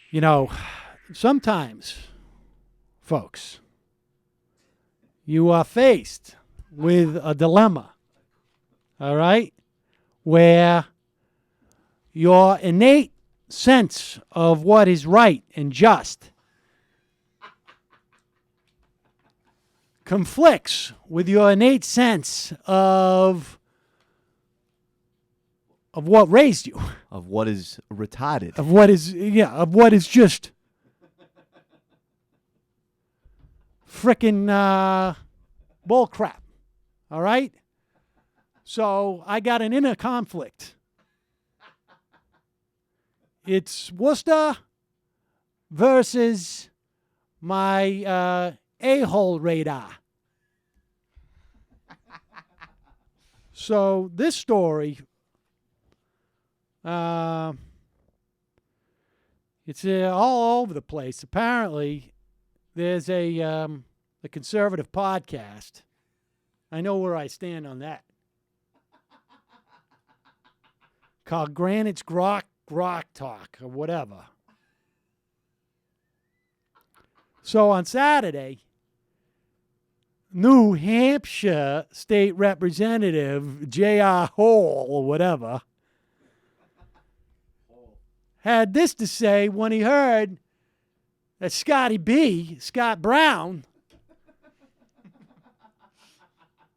You know, sometimes, folks, you are faced with a dilemma, all right, where your innate sense of what is right and just conflicts with your innate sense of what raised you, Of what is retarded. of what is just frickin' bull crap. All right? So I got an inner conflict. It's Worcester versus my a-hole radar. So this story, it's all over the place. Apparently, there's a conservative podcast. I know where I stand on that. Called Granite's Grok Talk or whatever. So on Saturday, New Hampshire State Representative J.R. Hole or whatever had this to say when he heard that Scott Brown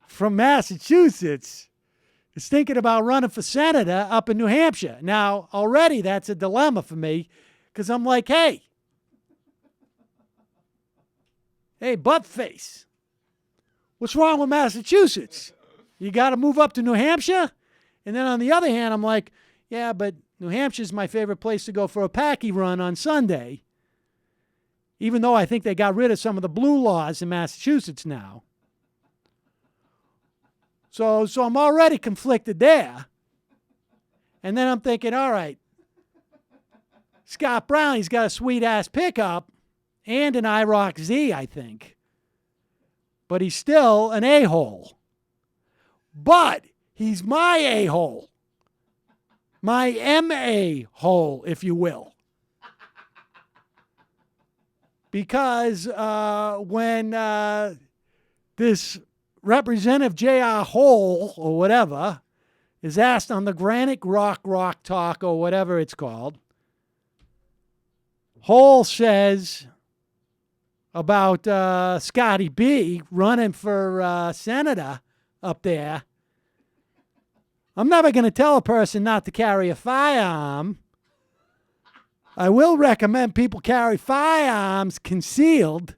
from Massachusetts is thinking about running for senator up in New Hampshire. Now, already that's a dilemma for me because I'm like, hey, buttface, what's wrong with Massachusetts? You got to move up to New Hampshire? And then on the other hand, I'm like, yeah, but New Hampshire's my favorite place to go for a packy run on Sunday, even though I think they got rid of some of the blue laws in Massachusetts now. So I'm already conflicted there. And then I'm thinking, all right, Scott Brown, he's got a sweet-ass pickup and an IROC Z, I think. But he's still an a-hole. But he's my a-hole. My M.A. hole, if you will. Because when this Representative J.R. Hole, or whatever, is asked on the Granite Grok Talk, or whatever it's called, Hole says about Scotty B running for senator up there, I'm never going to tell a person not to carry a firearm. I will recommend people carry firearms concealed.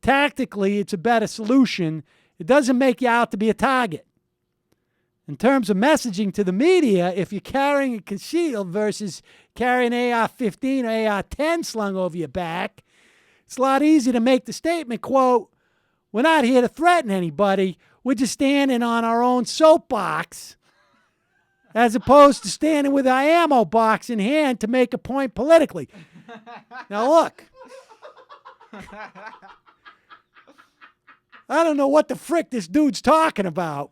Tactically, it's a better solution. It doesn't make you out to be a target. In terms of messaging to the media, if you're carrying it concealed versus carrying an AR-15 or AR-10 slung over your back, it's a lot easier to make the statement, quote, we're not here to threaten anybody. We're just standing on our own soapbox, as opposed to standing with our ammo box in hand to make a point politically. Now, look. I don't know what the frick this dude's talking about.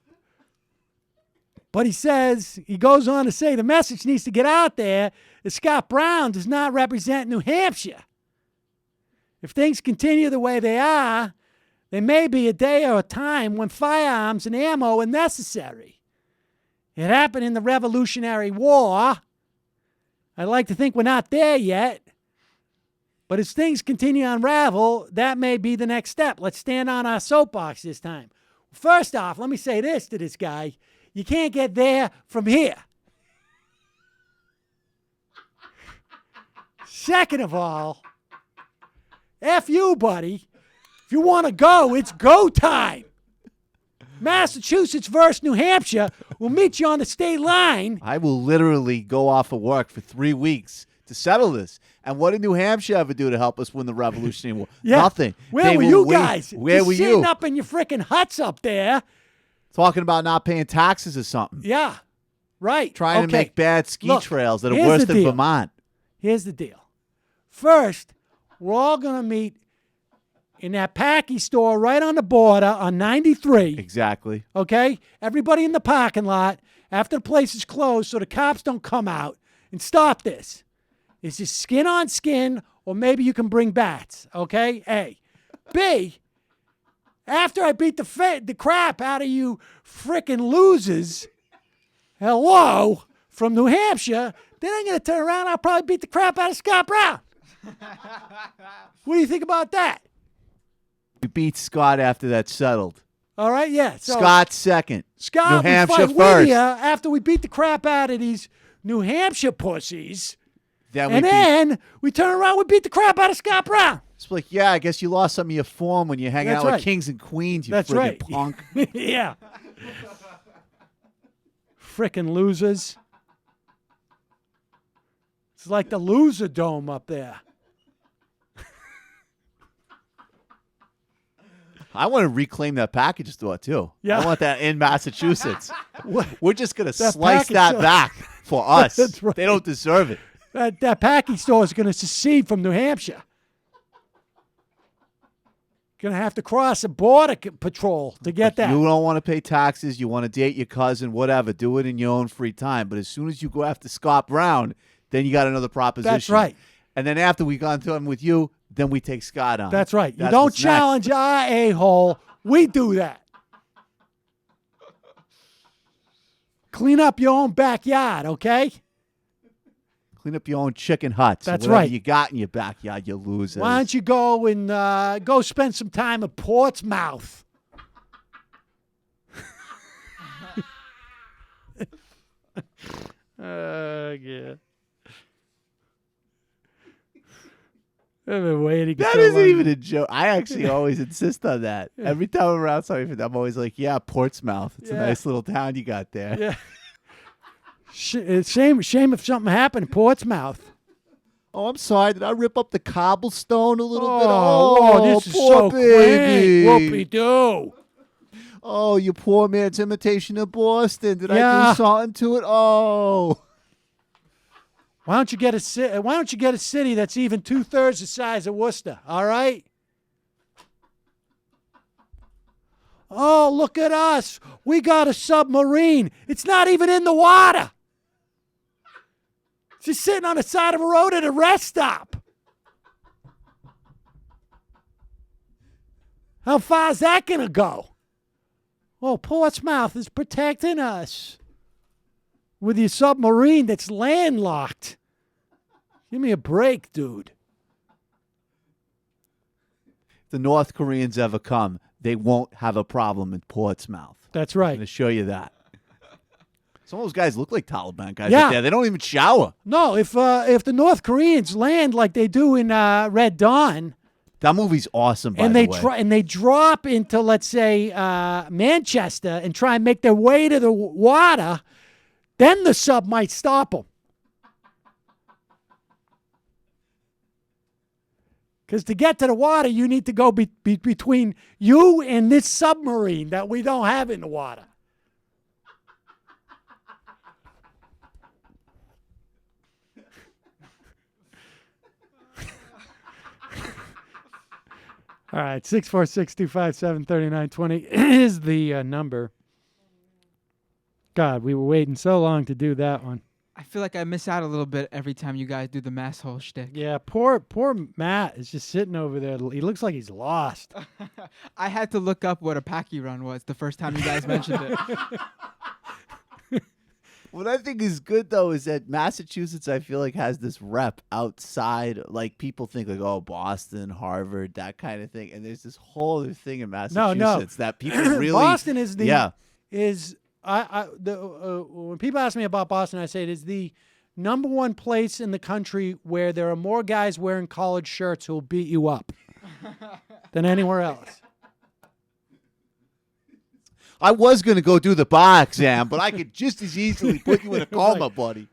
But he goes on to say the message needs to get out there that Scott Brown does not represent New Hampshire. If things continue the way they are, there may be a day or a time when firearms and ammo are necessary. It happened in the Revolutionary War. I'd like to think we're not there yet. But as things continue to unravel, that may be the next step. Let's stand on our soapbox this time. First off, let me say this to this guy. You can't get there from here. Second of all, F you, buddy. If you want to go, it's go time. Massachusetts versus New Hampshire will meet you on the state line. I will literally go off of work for 3 weeks to settle this. And what did New Hampshire ever do to help us win the Revolutionary War? Yeah. Nothing. Where were you guys? Where Just were you? sitting up in your freaking huts up there. Talking about not paying taxes or something. Yeah, right. Trying to make bad ski trails that are here's worse the than deal. Vermont. Here's the deal. First, we're all going to meet in that Packy store right on the border on 93. Exactly. Okay? Everybody in the parking lot after the place is closed so the cops don't come out and stop this. is just skin on skin, or maybe you can bring bats, okay? A. B, after I beat the crap out of you frickin' losers, hello, from New Hampshire, then I'm going to turn around and I'll probably beat the crap out of Scott Brown. What do you think about that? You beat Scott after that settled. All right, yeah. So Scott second. Scott, New Hampshire we fight first. with you after we beat the crap out of these New Hampshire pussies. Then we turn around, we beat the crap out of Scott Brown. It's like, yeah, I guess you lost some of your form when you're hanging That's out right. with kings and queens, you That's friggin' right. punk. Yeah. Frickin' losers. It's like the loser dome up there. I want to reclaim that package store, too. Yeah. I want that in Massachusetts. We're just going to That slice package that store. back for us. That's right. They don't deserve it. That packing store is going to secede from New Hampshire. Going to have to cross a border patrol to get that. You don't want to pay taxes. You want to date your cousin, whatever. Do it in your own free time. But as soon as you go after Scott Brown, then you got another proposition. That's right. And then after we gone through with you, then we take Scott on. That's right. You That's don't what's challenge our a-hole. We do that. Clean up your own backyard, okay? Clean up your own chicken huts. That's whatever right. you got in your backyard, you losers. Why don't you go and go spend some time at Portsmouth? Yeah. I've been waiting. That so isn't long. even a joke. I actually always insist on that. Every time I'm around somebody, I'm always like, yeah, Portsmouth. It's a Yeah. nice little town you got there. Yeah. Shame if something happened in Portsmouth. Oh, I'm sorry. Did I rip up the cobblestone a little bit? Oh, this is poor so baby. quaint. Whoopie-doo. Oh, you poor man's imitation of Boston. Did I Yeah. do something to it? Oh. Why don't you get a city that's even 2/3 the size of Worcester? All right. Oh, look at us. We got a submarine. It's not even in the water. It's just sitting on the side of a road at a rest stop. How far is that going to go? Oh, Portsmouth is protecting us with your submarine that's landlocked. Give me a break, dude. If the North Koreans ever come, they won't have a problem in Portsmouth. That's I'm right. going to show you that. Some of those guys look like Taliban guys Yeah. up there. They don't even shower. No, if the North Koreans land like they do in Red Dawn, That movie's awesome, by and the they way. they drop into, let's say, Manchester and try and make their way to the water, then the sub might stop them. Because to get to the water, you need to go between you and this submarine that we don't have in the water. All right, 646-257-3920 is the number. God, we were waiting so long to do that one. I feel like I miss out a little bit every time you guys do the mass hole shtick. Yeah, poor Matt is just sitting over there. He looks like he's lost. I had to look up what a packy run was the first time you guys mentioned it. What I think is good, though, is that Massachusetts, I feel like, has this rep outside. Like, people think, like, oh, Boston, Harvard, that kind of thing. And there's this whole other thing in Massachusetts that people really... Boston is the... Yeah. When people ask me about Boston, I say it is the number one place in the country where there are more guys wearing collared shirts who will beat you up than anywhere else. I was going to go do the bar exam, but I could just as easily put you in a coma, buddy.